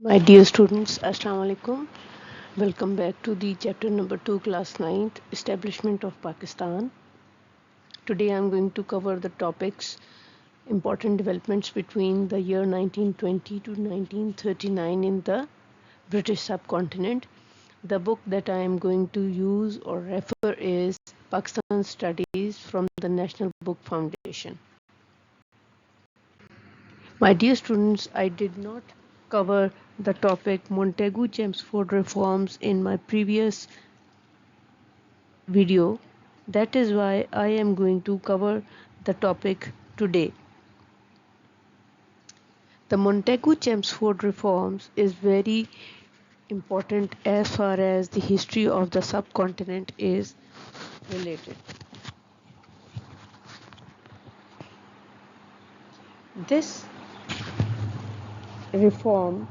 My dear students, Assalamu alaikum. Welcome back to the chapter number 2, class 9th, Establishment of Pakistan. Today I am going to cover the topics important developments between the year 1920 to 1939 in the British subcontinent. The book that I am going to use or refer is Pakistan Studies from the National Book Foundation. My dear students, I did not cover the topic Montagu-Chelmsford reforms in my previous video. That is why I am going to cover the topic today. The Montagu-Chelmsford reforms is very important as far as the history of the subcontinent is related. This reform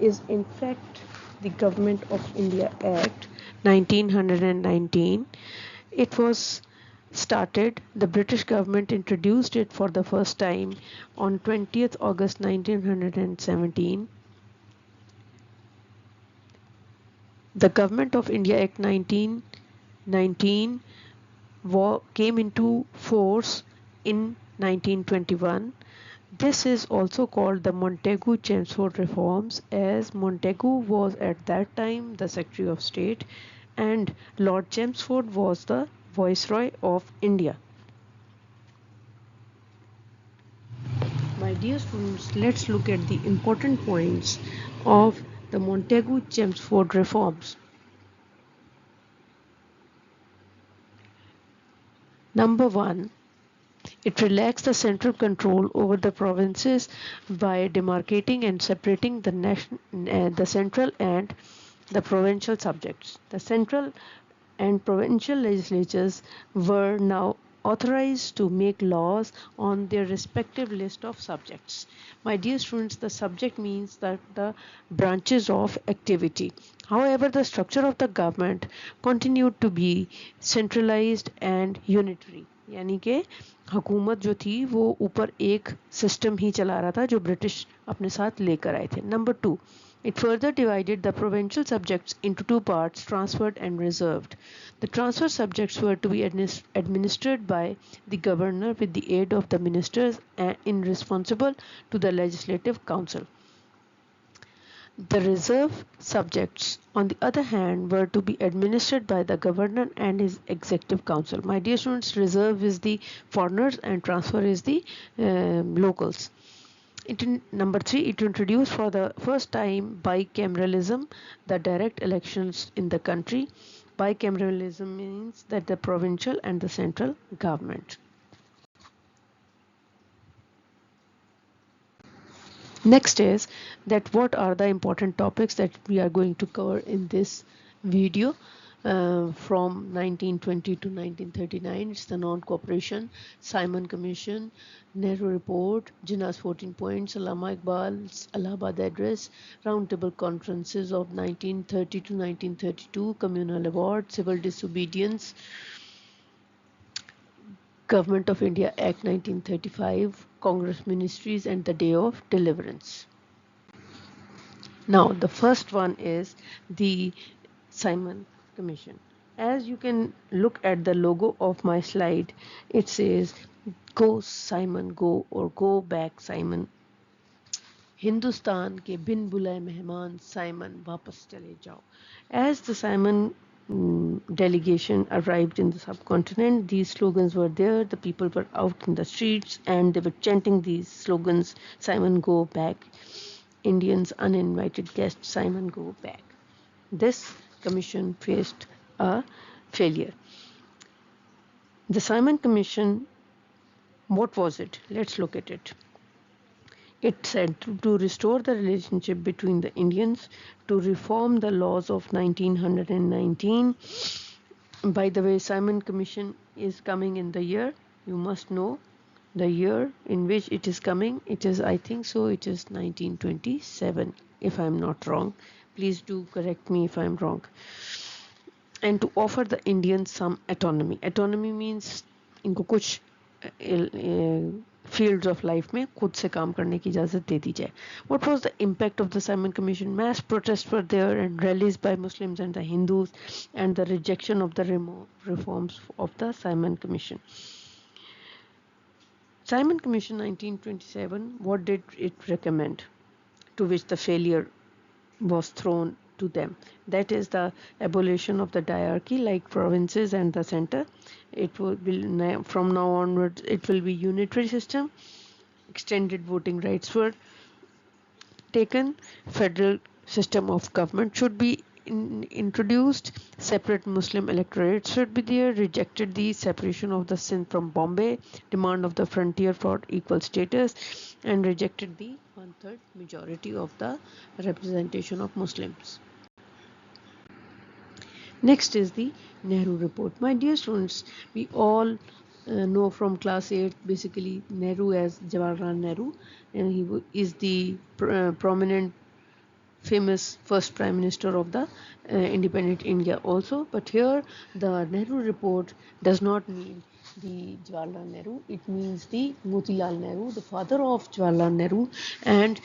is in fact the Government of India Act 1919. It was started, the British government introduced it for the first time on 20th August 1917. The Government of India Act 1919 came into force in 1921. This is also called the Montagu-Chelmsford reforms, as Montagu was at that time the Secretary of State and Lord Chelmsford was the Viceroy of India. My dear students, let's look at the important points of the Montagu-Chelmsford reforms. Number 1, it relaxed the central control over the provinces by demarcating and separating the central and the provincial subjects. The central and provincial legislatures were now authorized to make laws on their respective list of subjects. My dear students, the subject means that the branches of activity. However, the structure of the government continued to be centralized and unitary. यानी कि हुकूमत जो थी वो ऊपर एक system ही चला रहा था जो ब्रिटिश अपने साथ लेकर आए थे. Number 2, it further divided the provincial subjects into two parts, transferred and reserved. The transferred subjects were to be administered by the governor with the aid of the ministers and responsible to the legislative council. The reserve subjects, on the other hand, were to be administered by the governor and his executive council. My dear students, reserve is the foreigners and transfer is the locals. Number 3, it introduced for the first time bicameralism, the direct elections in the country. Bicameralism means that the provincial and the central government. Next is that what are the important topics that we are going to cover in this video. From 1920 to 1939, it's the non-cooperation, Simon Commission, Nehru Report, Jinnah's 14 points, Allama Iqbal's Allahabad Address, Roundtable Conferences of 1930 to 1932, Communal Award, Civil Disobedience, Government of India Act 1935, Congress Ministries, and the Day of Deliverance. Now, the first one is the Simon Commission. As you can look at the logo of my slide, it says go Simon go or go back Simon. Hindustan के बिन बुलाए मेहमान Simon वापस चले जाओ. As the Simon delegation arrived in the subcontinent, these slogans were there. The people were out in the streets and they were chanting these slogans: Simon go back, Indians uninvited guests, Simon go back. This commission faced a failure. The Simon Commission, what was it? Let's look at it. It said to restore the relationship between the Indians, to reform the laws of 1919. By the way, Simon Commission is coming in the year, you must know the year in which it is coming. It is, I think so, it is 1927, if I'm not wrong. Please do correct me if I'm wrong. And to offer the Indians some autonomy. Autonomy means इनको कुछ fields of life में खुद से काम करने की इजाज़त दे दी जाए. What was the impact of the Simon Commission? Mass protests were there and rallies by Muslims and the Hindus and the rejection of the reforms of the Simon Commission. Simon Commission 1927, what did it recommend? To which the failure was thrown to them. That is the abolition of the diarchy like provinces and the center. It will be from now onwards it will be unitary system. Extended voting rights were taken. Federal system of government should be introduced. Separate Muslim electorates should be there. Rejected the separation of the Sindh from Bombay. Demand of the frontier for equal status, and rejected the one-third majority of the representation of Muslims. Next is the Nehru report. My dear students, we all know from class 8 basically Nehru as Jawaharlal Nehru, and he is the prominent famous first prime minister of the independent India also. But here the Nehru report does not mean the Jawaharlal Nehru, it means the Motilal Nehru, the father of Jawaharlal Nehru. And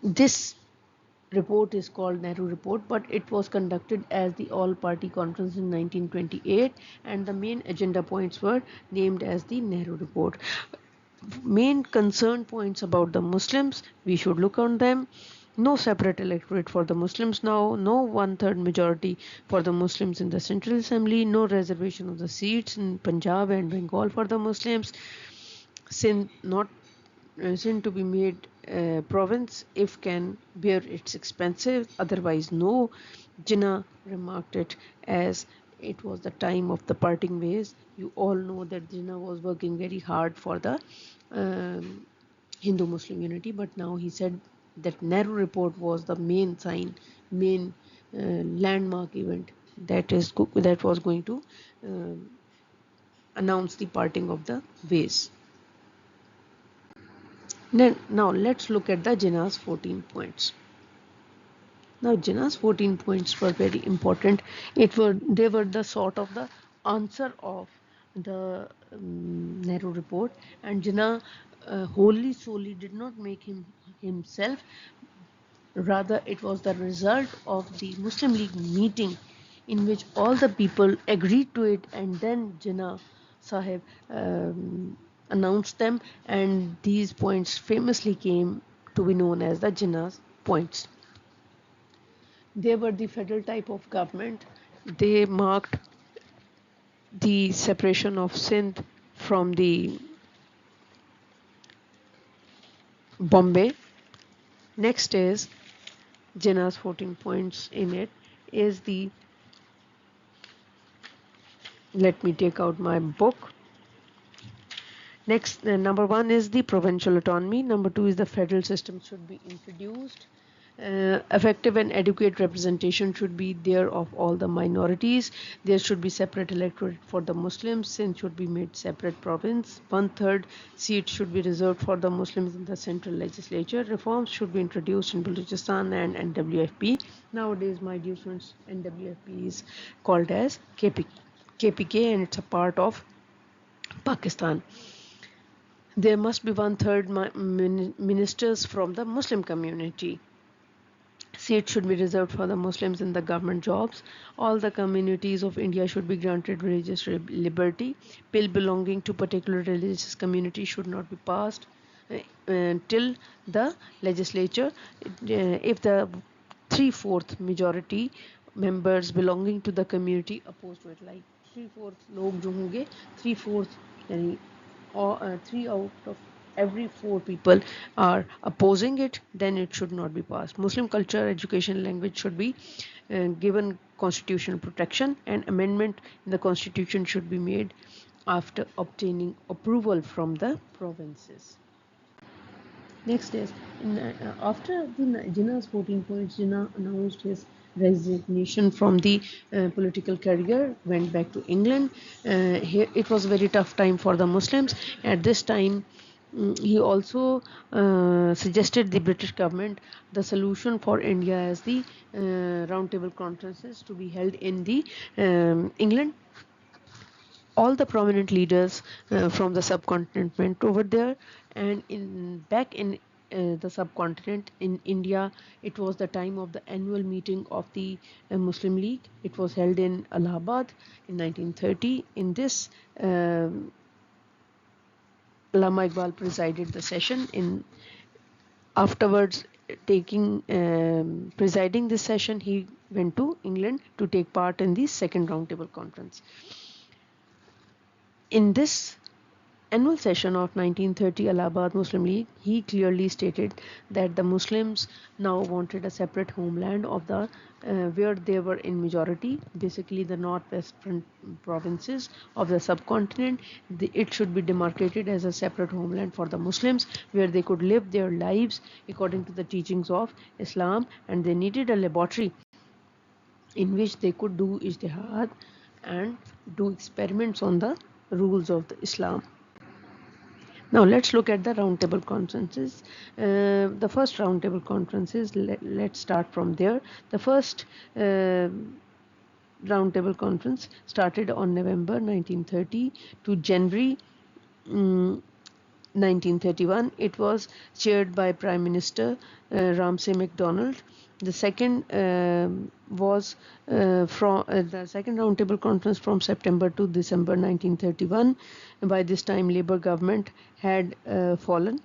this report is called Nehru report, but it was conducted as the all party conference in 1928, and the main agenda points were named as the Nehru report. Main concern points about the Muslims, we should look on them. No separate electorate for the Muslims now, no one-third majority for the Muslims in the Central Assembly, no reservation of the seats in Punjab and Bengal for the Muslims. Sindh not Sindh to be made province if can bear its expenses, otherwise no. Jinnah remarked it as it was the time of the parting ways. You all know that Jinnah was working very hard for the Hindu-Muslim unity, but now he said that Nehru report was the main sign, main landmark event that was going to announce the parting of the ways. Now let's look at the Jinnah's 14 points. Now Jinnah's 14 points were very important. They were the sort of the answer of the Nehru report, and Jinnah wholly solely did not make himself. Rather, it was the result of the Muslim League meeting in which all the people agreed to it, and then Jinnah Sahib announced them, and these points famously came to be known as the Jinnah's points. They were the federal type of government. They marked the separation of Sindh from the Bombay. Next is Jinnah's 14 points in it is the, let me take out my book. Next, number 1 is the provincial autonomy. Number 2 is the federal system should be introduced. Effective and adequate representation should be there of all the minorities. There should be separate electorate for the Muslims. Sindh should be made separate province. 1/3 seat should be reserved for the Muslims in the central legislature. Reforms should be introduced in Balochistan and NWFP. Nowadays, my dear friends, NWFP is called as KPK, and it's a part of Pakistan. There must be 1/3 ministers from the Muslim community. Seats should be reserved for the Muslims in the government jobs. All the communities of India should be granted religious liberty. Bill belonging to particular religious community should not be passed till the legislature. If the 3/4 majority members belonging to the community opposed to it, like 3/4 लोग जो होंगे, 3/4 यानी or 3 out of every 4 people are opposing it, then it should not be passed. Muslim culture, education, language should be given constitutional protection, and amendment in the constitution should be made after obtaining approval from the provinces. Next is, after Jinnah's 14 points, Jinnah announced his resignation from the political career, went back to England. Here it was a very tough time for the Muslims. At this time, he also suggested the British government the solution for India as the roundtable conferences to be held in the England. all the prominent leaders from the subcontinent went over there, and back in the subcontinent in India, it was the time of the annual meeting of the Muslim League. It was held in Allahabad in 1930. In this, Allama Iqbal presided the session. In afterwards, taking presiding this session, he went to England to take part in the second roundtable conference. In this annual session of 1930 Allahabad Muslim League, he clearly stated that the Muslims now wanted a separate homeland of the where they were in majority, basically the northwestern provinces of the subcontinent. It should be demarcated as a separate homeland for the Muslims where they could live their lives according to the teachings of Islam, and they needed a laboratory in which they could do ijtihad and do experiments on the rules of the Islam. Now let's look at the roundtable conferences. The first roundtable conferences, let's start from there. The first roundtable conference started on November 1930 to January 1931. It was chaired by Prime Minister Ramsay MacDonald. The second was from the second roundtable conference from September to December 1931. By this time, Labour government had fallen.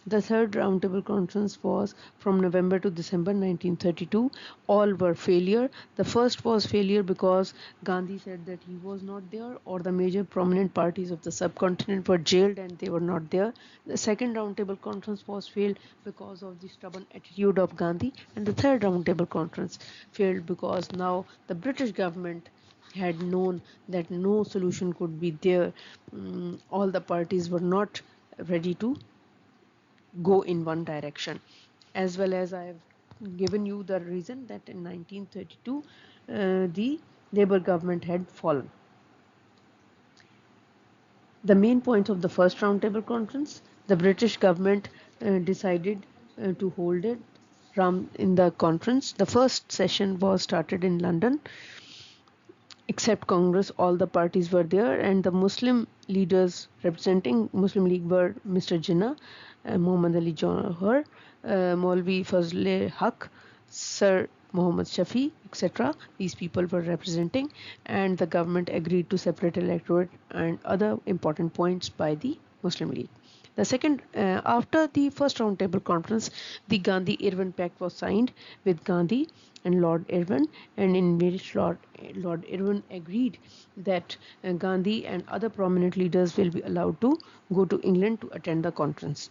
The third roundtable conference was from November to December 1932. All were failure. The first was failure because Gandhi said that he was not there, or the major prominent parties of the subcontinent were jailed and they were not there. The second roundtable conference was failed because of the stubborn attitude of Gandhi, and the third roundtable conference failed because now the British government had known that no solution could be there. All the parties were not ready to go in one direction. As well as I have given you the reason that in 1932 the Labour government had fallen. The main points of the first roundtable conference: the British government decided to hold it in the conference. The first session was started in London. Except Congress, all the parties were there, and the Muslim leaders representing Muslim League were Mr. Jinnah, Muhammad Ali Johar, Maulvi Fazle Haq, Sir Muhammad Shafi, etc. These people were representing, and the government agreed to separate electorate and other important points by the Muslim League. The second, after the first roundtable conference, the Gandhi-Irwin Pact was signed with Gandhi and Lord Irwin, and in which Lord Irwin agreed that Gandhi and other prominent leaders will be allowed to go to England to attend the conference.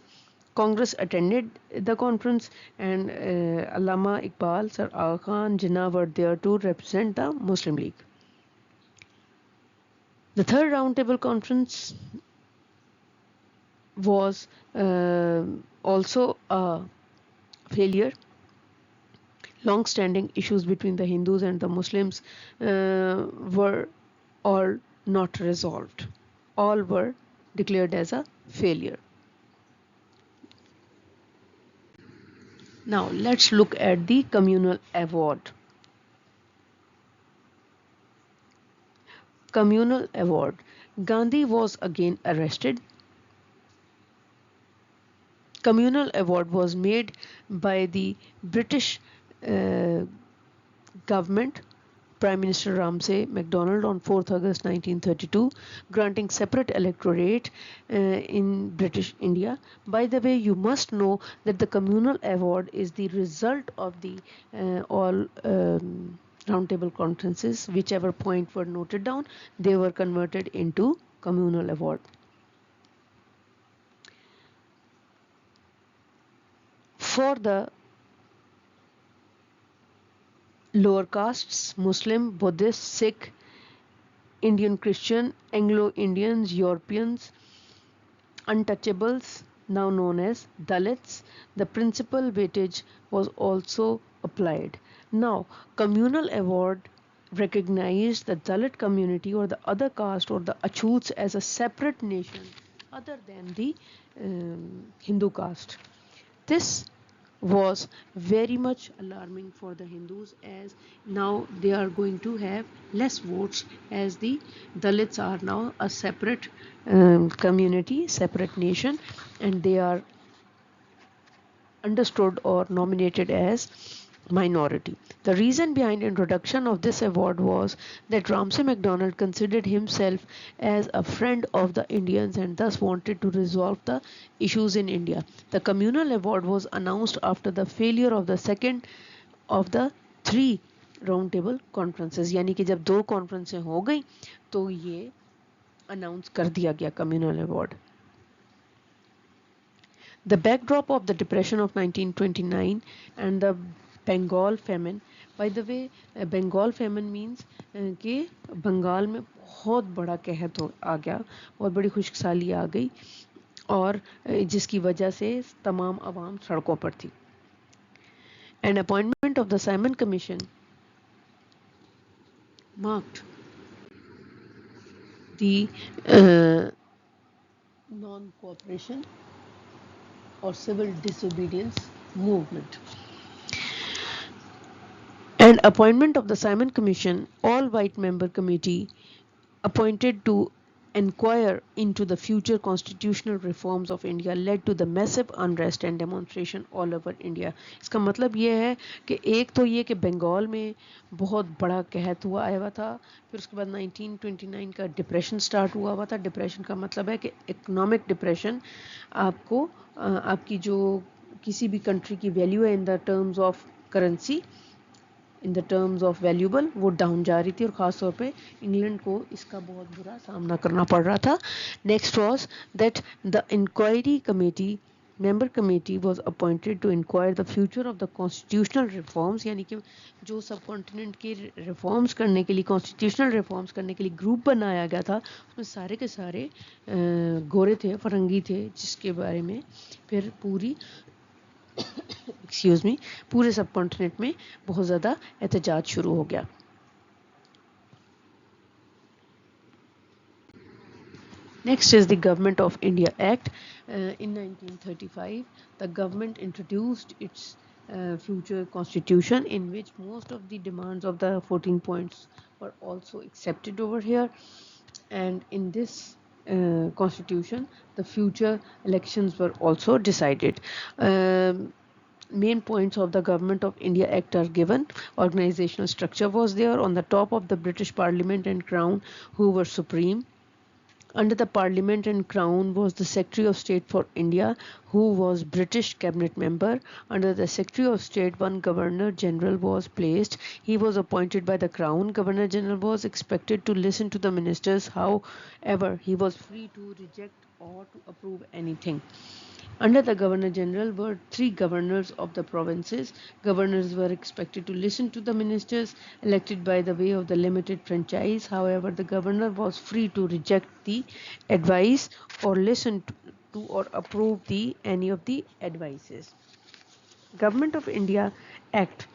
Congress attended the conference, and Allama Iqbal, Sir Aga Khan, Jinnah were there to represent the Muslim League. The third roundtable conference was also a failure. Long-standing issues between the Hindus and the Muslims were all not resolved. All were declared as a failure. Now let's look at the communal award. Communal award. Gandhi was again arrested. Communal award was made by the British government, Prime Minister Ramsay MacDonald, on 4th August 1932, granting separate electorate in British India. By the way, you must know that the communal award is the result of the all roundtable conferences. Whichever point were noted down, they were converted into communal award. For the lower castes, Muslim, Buddhist, Sikh, Indian Christian, Anglo-Indians, Europeans, untouchables, now known as Dalits, the principal weightage was also applied. Now, communal award recognized the Dalit community or the other caste or the Achoots as a separate nation other than the Hindu caste. This was very much alarming for the Hindus, as now they are going to have less votes, as the Dalits are now a separate community, separate nation, and they are understood or nominated as minority. The reason behind introduction of this award was that Ramsay MacDonald considered himself as a friend of the Indians and thus wanted to resolve the issues in India. The communal award was announced after the failure of the second of the three round table conferences, यानी कि जब दो कॉन्फ्रेंसें हो गई तो ये announce कर दिया गया communal award. The backdrop of the depression of 1929 and the Bengal famine. By the way, Bengal famine means कि बंगाल में बहुत बड़ा कहत आ गया, बहुत बड़ी खुशकसाली आ गई और जिसकी वजह से तमाम आवाम सड़कों पर थी. An appointment of the Simon Commission marked the non-cooperation or civil disobedience movement. And appointment of the Simon Commission, all-white member committee appointed to inquire into the future constitutional reforms of India led to the massive unrest and demonstration all over India. इसका मतलब ये है कि एक तो ये कि बंगाल में बहुत बड़ा कहत हुआ आया हुआ था, फिर उसके बाद 1929 का डिप्रेशन स्टार्ट हुआ हुआ था. डिप्रेशन का मतलब है कि इकोनॉमिक डिप्रेशन, आपको आपकी जो किसी भी कंट्री की वैल्यू है in the terms of currency, in the terms of valuable, वो डाउन जा रही थी और ख़ास तौर पे इंग्लैंड को इसका बहुत बुरा सामना करना पड़ रहा था. Next was that the inquiry committee member committee was appointed to inquire the future of the constitutional reforms, यानी कि जो सब कॉन्टिनेंट के रिफॉर्म्स करने के लिए, कॉन्स्टिट्यूशनल रिफॉर्म्स करने के लिए ग्रुप बनाया गया था, उसमें सारे के सारे गोरे थे, फरंगी थे, जिसके बारे में फिर पूरी एक्सक्यूज मी पूरे सब कॉन्टिनेंट में बहुत ज़्यादा एहतजाज शुरू हो गया. Next is the Government of India Act. In 1935, the government introduced its future constitution, in which most of the demands of the 14 points were also accepted over here. And in this constitution, the future elections were also decided. Main points of the Government of India Act are given. Organizational structure was there. On the top of the British Parliament and Crown, who were supreme. Under the Parliament and Crown was the Secretary of State for India, who was British cabinet member. Under the Secretary of State, one Governor General was placed. He was appointed by the Crown. Governor General was expected to listen to the ministers. However, he was free to reject or to approve anything. Under the Governor General were three governors of the provinces. Governors were expected to listen to the ministers elected by the way of the limited franchise. However, the governor was free to reject the advice or listen to or approve any of the advices. Government of India Act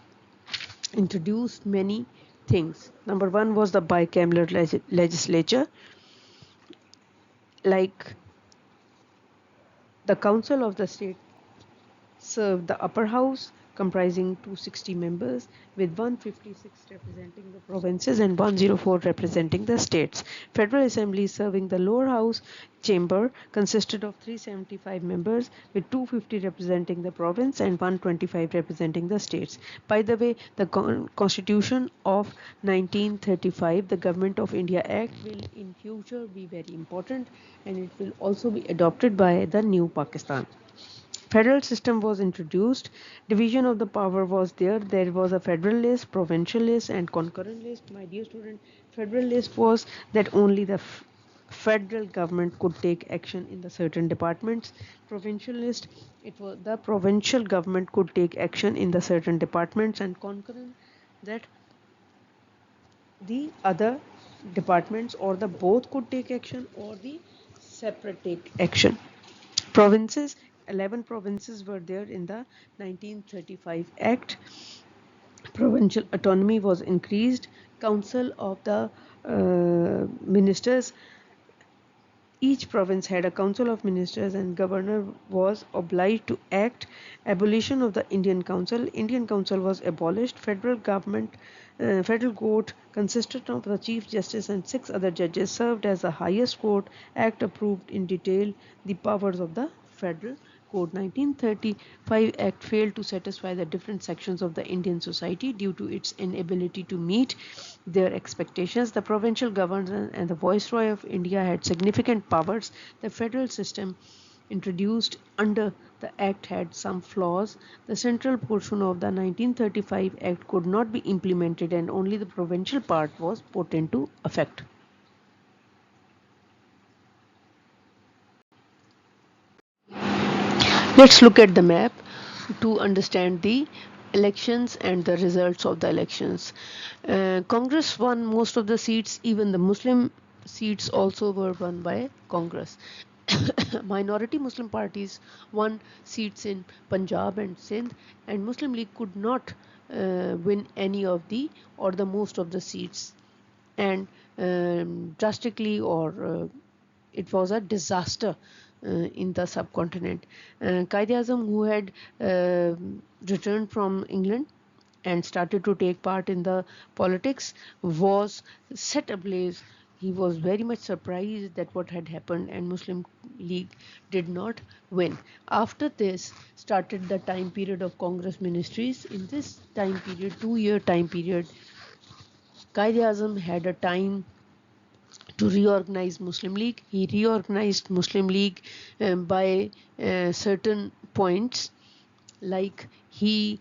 introduced many things. Number one was the bicameral legislature, like the Council of the State served the upper house, comprising 260 members, with 156 representing the provinces and 104 representing the states. Federal Assembly serving the lower house chamber consisted of 375 members, with 250 representing the province and 125 representing the states. By the way, the Constitution of 1935, the Government of India Act, will in future be very important, and it will also be adopted by the new Pakistan. Federal system was introduced. Division of the power was there. There was a federal list, provincial list, and concurrent list. My dear student, federal list was that only the federal government could take action in the certain departments. Provincial list, it was the provincial government could take action in the certain departments, and concurrent, that the other departments or the both could take action or the separate take action. Provinces, 11 provinces were there in the 1935 Act. Provincial autonomy was increased. Council of the ministers Each province had a council of ministers and governor was obliged to act. Abolition of the Indian Council. Indian Council was abolished. Federal court consisted of the Chief Justice and 6 other judges served as the highest court. Act approved in detail the powers of the federal court. 1935 Act failed to satisfy the different sections of the Indian society due to its inability to meet their expectations. The provincial governor and the Viceroy of India had significant powers. The federal system introduced under the Act had some flaws. The central portion of the 1935 Act could not be implemented and only the provincial part was put into effect. Let's look at the map to understand the elections and the results of the elections. Congress won most of the seats, even the Muslim seats also were won by Congress. Minority Muslim parties won seats in Punjab and Sindh, and Muslim League could not win any of the or the most of the seats, and drastically or it was a disaster in the subcontinent. Quaid-e-Azam, who had returned from England and started to take part in the politics, was set ablaze. He was very much surprised that what had happened and Muslim League did not win. After this started the time period of Congress ministries. In this time period, 2 year time period, Quaid-e-Azam had a time to reorganize Muslim League. He reorganized Muslim League by certain points, like he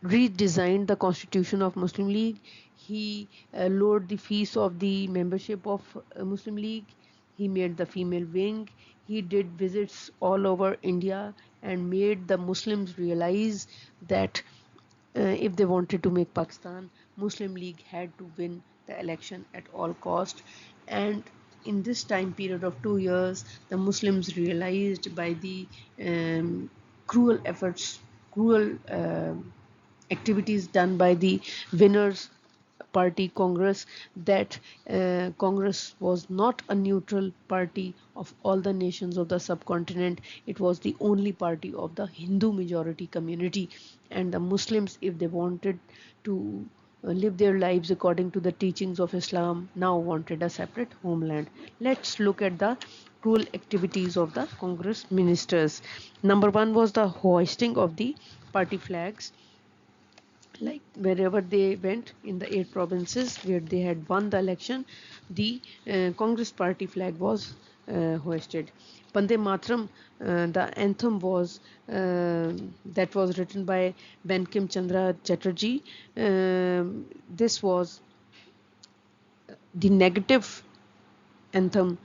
redesigned the constitution of Muslim League. He lowered the fees of the membership of Muslim League. He made the female wing. He did visits all over India and made the Muslims realize that if they wanted to make Pakistan, Muslim League had to win the election at all cost. And in this time period of 2 years, the Muslims realized by the cruel efforts, cruel activities done by the winners party Congress, that Congress was not a neutral party of all the nations of the subcontinent. It was the only party of the Hindu majority community, and the Muslims, if they wanted to live their lives according to the teachings of Islam, now wanted a separate homeland. Let's look at the cruel activities of the Congress ministers. Number one was the hoisting of the party flags. Like wherever they went in the 8 provinces where they had won the election, the Congress party flag was hoisted. Bande Matram, the anthem was that was written by Bankim Chandra Chatterjee. This was the negative anthem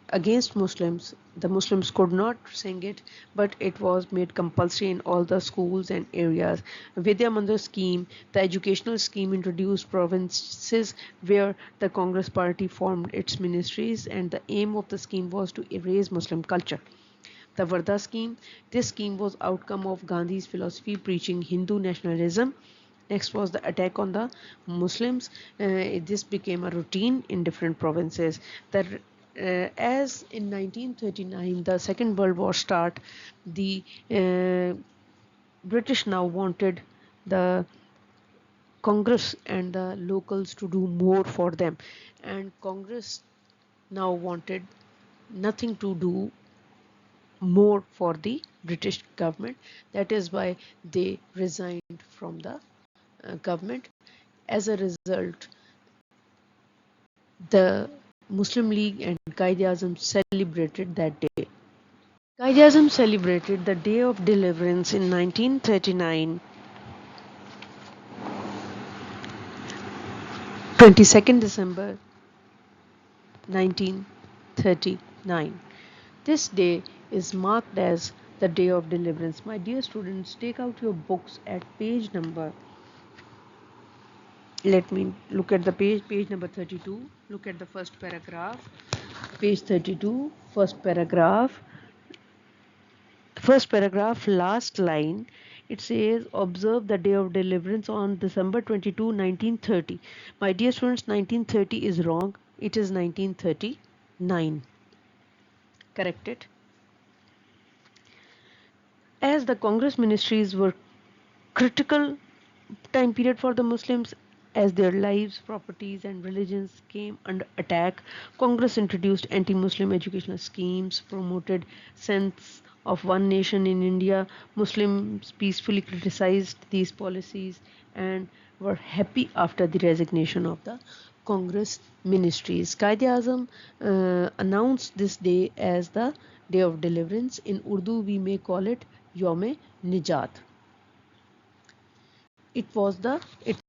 against Muslims. The Muslims could not sing it, but it was made compulsory in all the schools and areas. Vidya Mandir scheme, the educational scheme, introduced provinces where the Congress party formed its ministries, and the aim of the scheme was to erase Muslim culture. The Varda scheme, this scheme was outcome of Gandhi's philosophy preaching Hindu nationalism. Next was the attack on the Muslims. This became a routine in different provinces. As in 1939, the Second World War start, the British now wanted the Congress and the locals to do more for them, and Congress now wanted nothing to do more for the British government. That is why they resigned from the government. As a result, the Muslim League and Quaid-e-Azam celebrated that day. Quaid-e-Azam celebrated the Day of Deliverance in 1939, 22nd December 1939. This day is marked as the Day of Deliverance. My dear students, take out your books at page number, let me look at the page number 32. Look at the first paragraph. Page 32, first paragraph, last line. It says, observe the day of deliverance on December 22, 1930. My dear students, 1930 is wrong. it is 1939. Corrected. As the Congress ministries were critical time period for the Muslims, as their lives, properties, and religions came under attack, Congress introduced anti-Muslim educational schemes, promoted sense of one nation in India. Muslims peacefully criticized these policies and were happy after the resignation of the Congress ministries. Quaid-e-Azam announced this day as the Day of Deliverance. In Urdu, we may call it Yom-e-Nijat. It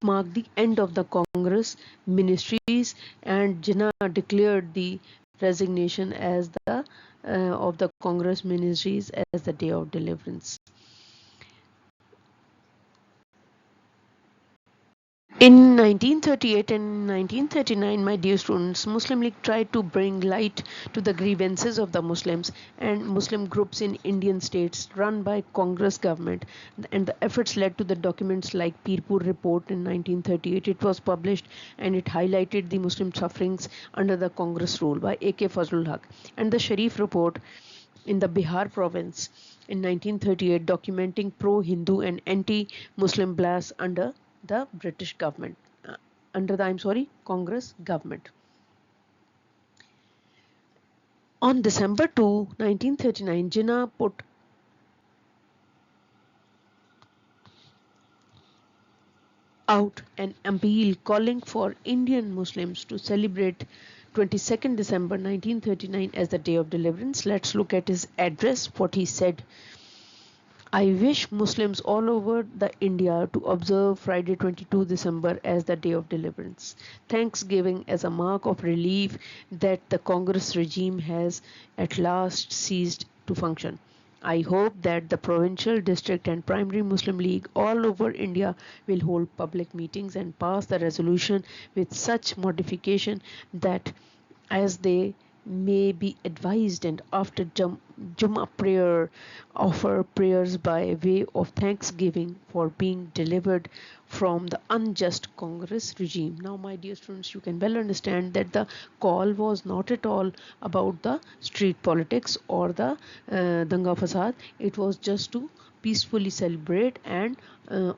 marked the end of the Congress ministries, and Jinnah declared the resignation as the of the Congress ministries as the Day of Deliverance. In 1938 and 1939, my dear students, Muslim League tried to bring light to the grievances of the Muslims and Muslim groups in Indian states run by Congress government, and the efforts led to the documents like Pirpur Report in 1938. It was published and it highlighted the Muslim sufferings under the Congress rule by A.K. Fazlul Haq, and the Sharif Report in the Bihar province in 1938, documenting pro-Hindu and anti-Muslim blasts under the British government, Congress government. On December 2, 1939, Jinnah put out an appeal calling for Indian Muslims to celebrate 22nd December 1939 as the Day of Deliverance. Let's look at his address, what he said. I wish Muslims all over the India to observe Friday 22 December as the Day of Deliverance. Thanksgiving as a mark of relief that the Congress regime has at last ceased to function. I hope that the provincial, district and primary Muslim League all over India will hold public meetings and pass the resolution with such modification that as they may be advised, and after Jummah prayer offer prayers by way of thanksgiving for being delivered from the unjust Congress regime. Now my dear students, you can well understand that the call was not at all about the street politics or the danga fasad. It was just to peacefully celebrate and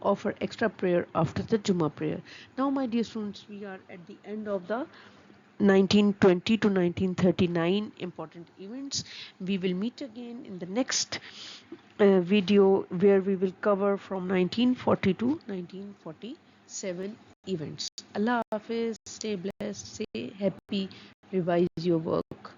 offer extra prayer after the Jummah prayer. Now my dear students, we are at the end of the 1920 to 1939 important events. We will meet again in the next video where we will cover from 1940 to 1947 events. Allah Hafiz, stay blessed, stay happy, revise your work.